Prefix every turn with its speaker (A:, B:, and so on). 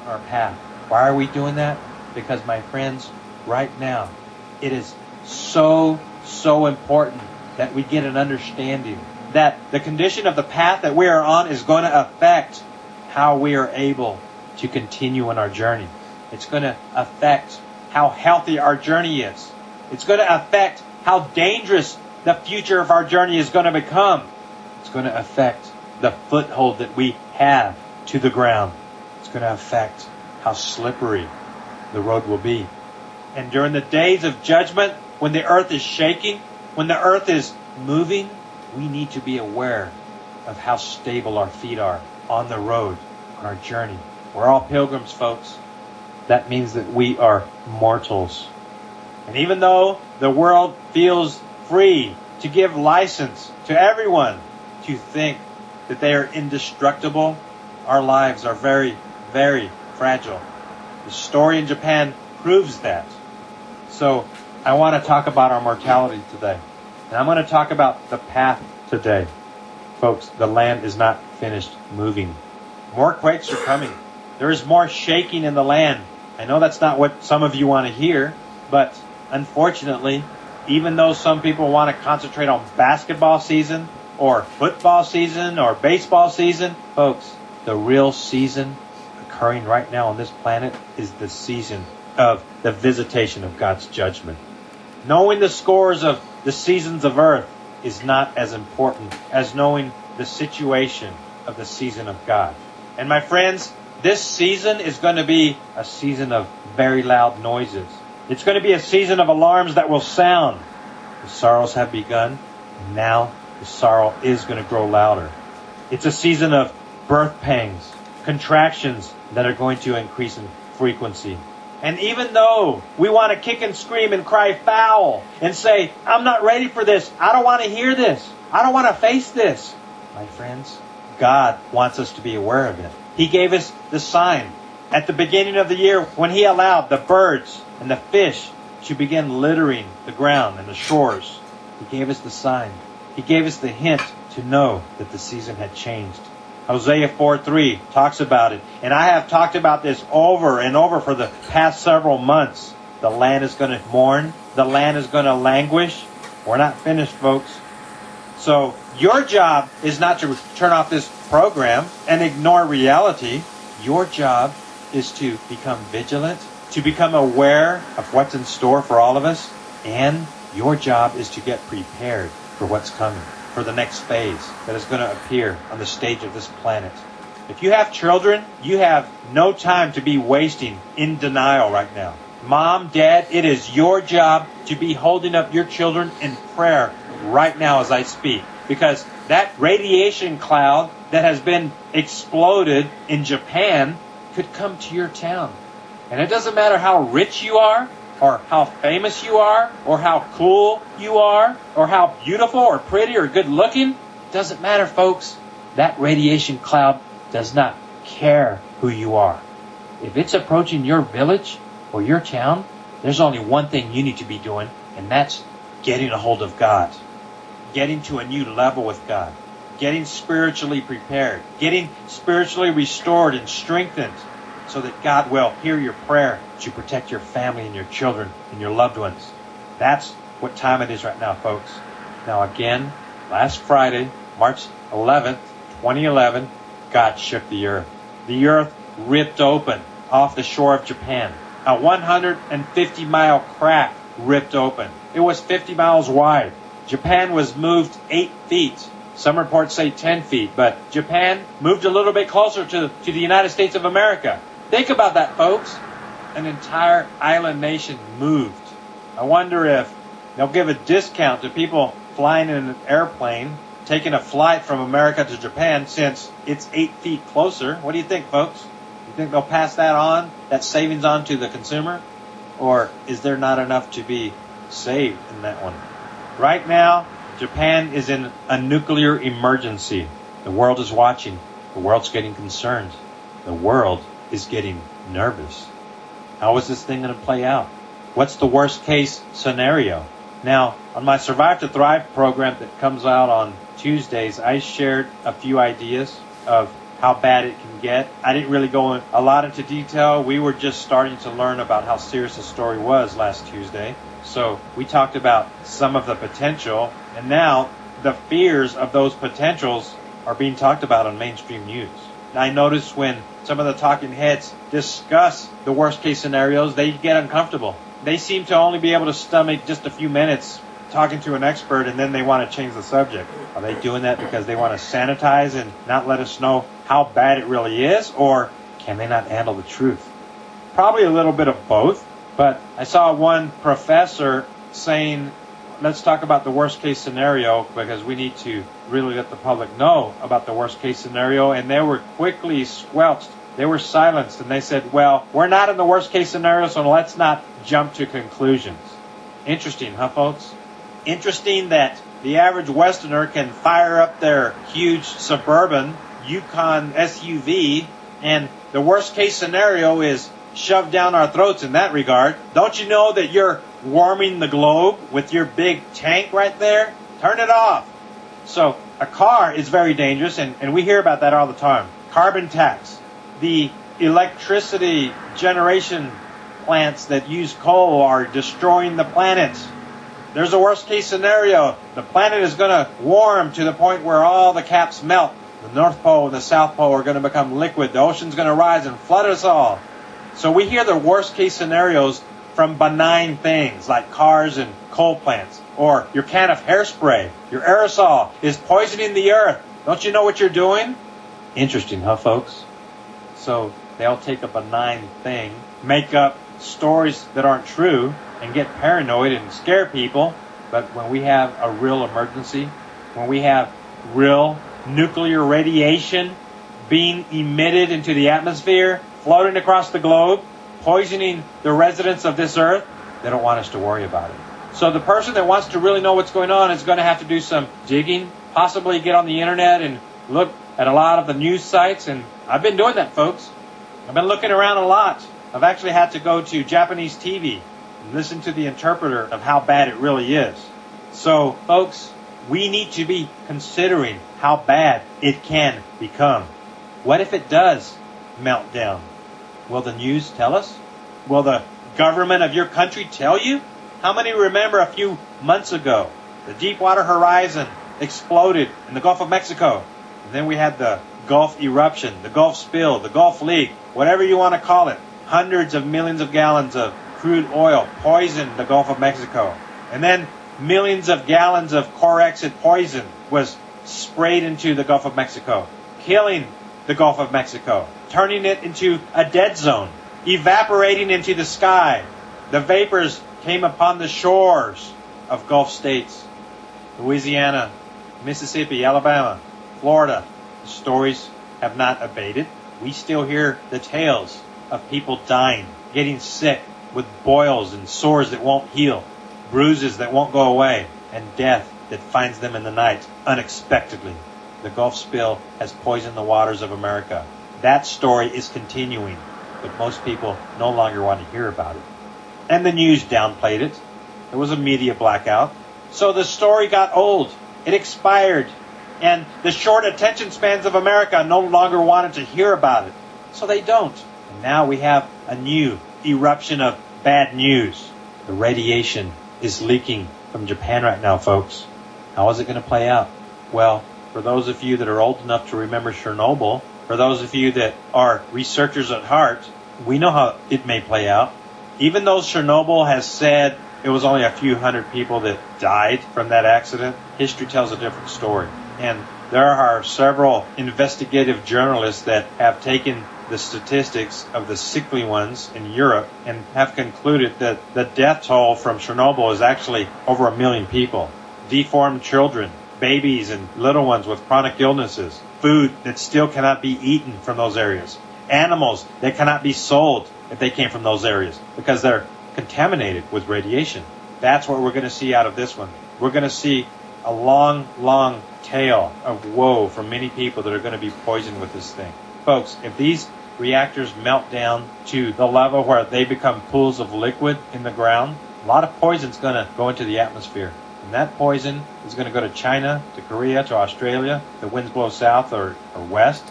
A: our path. Why are we doing that? Because, my friends, right now, it is so important that we get an understanding that the condition of the path that we are on is going to affect how we are able to continue on our journey. It's going to affect how healthy our journey is. It's going to affect how dangerous the future of our journey is going to become. It's going to affect the foothold that we have to the ground. It's going to affect how slippery the road will be. And during the days of judgment, when the earth is shaking, when the earth is moving, we need to be aware of how stable our feet are on the road, on our journey. We're all pilgrims, folks. That means that we are mortals. And even though the world feels free to give license to everyone to think that they are indestructible, our lives are very, very fragile. The story in Japan proves that. So I want to talk about our mortality today. And I'm going to talk about the path today. Folks, the land is not finished moving. More quakes are coming. There is more shaking in the land. I know that's not what some of you want to hear, but unfortunately, even though some people want to concentrate on basketball season or football season or baseball season, folks, the real season occurring right now on this planet is the season of the visitation of God's judgment. Knowing the scores of the seasons of earth is not as important as knowing the situation of the season of God. And my friends, this season is going to be a season of very loud noises. It's going to be a season of alarms that will sound. The sorrows have begun, and now the sorrow is going to grow louder. It's a season of birth pangs, contractions that are going to increase in frequency. And even though we want to kick and scream and cry foul and say, I'm not ready for this, I don't want to hear this, I don't want to face this, my friends, God wants us to be aware of it. He gave us the sign at the beginning of the year when He allowed the birds and the fish to begin littering the ground and the shores. He gave us the sign. He gave us the hint to know that the season had changed. Hosea 4:3 talks about it. And I have talked about this over and over for the past several months. The land is going to mourn. The land is going to languish. We're not finished, folks. So your job is not to turn off this program and ignore reality. Your job is to become vigilant, to become aware of what's in store for all of us. And your job is to get prepared for what's coming, for the next phase that is going to appear on the stage of this planet. If you have children, you have no time to be wasting in denial right now. Mom, Dad, it is your job to be holding up your children in prayer right now as I speak. Because that radiation cloud that has been exploded in Japan could come to your town. And it doesn't matter how rich you are, or how famous you are, or how cool you are, or how beautiful or pretty or good looking. It doesn't matter, folks. That radiation cloud does not care who you are. If it's approaching your village or your town, there's only one thing you need to be doing, and that's getting a hold of God. Getting to a new level with God. Getting spiritually prepared. Getting spiritually restored and strengthened so that God will hear your prayer to protect your family and your children and your loved ones. That's what time it is right now, folks. Now again, last Friday, March 11th, 2011, God shook the earth. The earth ripped open off the shore of Japan. A 150-mile crack ripped open. It was 50 miles wide. Japan was moved 8 feet. Some reports say 10 feet, but Japan moved a little bit closer to the United States of America. Think about that, folks. An entire island nation moved. I wonder if they'll give a discount to people flying in an airplane, taking a flight from America to Japan, since it's 8 feet closer. What do you think, folks? You think they'll pass that on, that savings on to the consumer? Or is there not enough to be saved in that one? Right now, Japan is in a nuclear emergency. The world is watching. The world's getting concerned. The world is getting nervous. How is this thing going to play out? What's the worst case scenario? Now, on my Survive to Thrive program that comes out on Tuesdays, I shared a few ideas of how bad it can get. I didn't really go a lot into detail. We were just starting to learn about how serious the story was last Tuesday. So we talked about some of the potential, and now the fears of those potentials are being talked about on mainstream news. I notice when some of the talking heads discuss the worst case scenarios, they get uncomfortable. They seem to only be able to stomach just a few minutes talking to an expert, and then they want to change the subject. Are they doing that because they want to sanitize and not let us know how bad it really is, or can they not handle the truth? Probably a little bit of both, but I saw one professor saying, let's talk about the worst case scenario because we need to really let the public know about the worst case scenario, and they were quickly squelched. They were silenced, and they said, well, we're not in the worst case scenario, so let's not jump to conclusions. Interesting, huh, folks? Interesting that the average Westerner can fire up their huge Suburban Yukon SUV, and the worst case scenario is shoved down our throats in that regard. Don't you know that you're warming the globe with your big tank right there? Turn it off. So a car is very dangerous, and we hear about that all the time. Carbon tax. The electricity generation plants that use coal are destroying the planet. There's a worst case scenario. The planet is going to warm to the point where all the caps melt. The North Pole and the South Pole are going to become liquid. The ocean's going to rise and flood us all. So we hear the worst case scenarios from benign things like cars and coal plants, or your can of hairspray, your aerosol is poisoning the earth. Don't you know what you're doing? Interesting, huh, folks? So they'll take a benign thing, make up stories that aren't true, and get paranoid and scare people. But when we have a real emergency, when we have real nuclear radiation being emitted into the atmosphere, floating across the globe, poisoning the residents of this earth, they don't want us to worry about it. So the person that wants to really know what's going on is going to have to do some digging, possibly get on the internet and look at a lot of the news sites. And I've been doing that, folks. I've been looking around a lot. I've actually had to go to Japanese TV and listen to the interpreter of how bad it really is. So, folks, we need to be considering how bad it can become. What if it does melt down? Will the news tell us? Will the government of your country tell you? How many remember a few months ago, the Deepwater Horizon exploded in the Gulf of Mexico? And then we had the Gulf eruption, the Gulf spill, the Gulf leak, whatever you want to call it. Hundreds of millions of gallons of crude oil poisoned the Gulf of Mexico. And then millions of gallons of Corexit poison was sprayed into the Gulf of Mexico, killing the Gulf of Mexico, turning it into a dead zone, evaporating into the sky. The vapors came upon the shores of Gulf states, Louisiana, Mississippi, Alabama, Florida. The stories have not abated. We still hear the tales of people dying, getting sick with boils and sores that won't heal, bruises that won't go away, and death that finds them in the night unexpectedly. The Gulf spill has poisoned the waters of America. That story is continuing, but most people no longer want to hear about it. And the news downplayed it. There was a media blackout. So the story got old. It expired. And the short attention spans of America no longer wanted to hear about it. So they don't. And now we have a new eruption of bad news. The radiation is leaking from Japan right now, folks. How is it going to play out? Well, for those of you that are old enough to remember Chernobyl, for those of you that are researchers at heart, we know how it may play out. Even though Chernobyl has said it was only a few hundred people that died from that accident, history tells a different story. And there are several investigative journalists that have taken the statistics of the sickly ones in Europe and have concluded that the death toll from Chernobyl is actually over 1 million people. Deformed children, babies and little ones with chronic illnesses, food that still cannot be eaten from those areas, animals that cannot be sold if they came from those areas because they're contaminated with radiation. That's what we're going to see out of this one. We're going to see a long, long tale of woe for many people that are going to be poisoned with this thing. Folks, if these reactors melt down to the level where they become pools of liquid in the ground, a lot of poison's going to go into the atmosphere. And that poison is going to go to China, to Korea, to Australia. The winds blow south or west.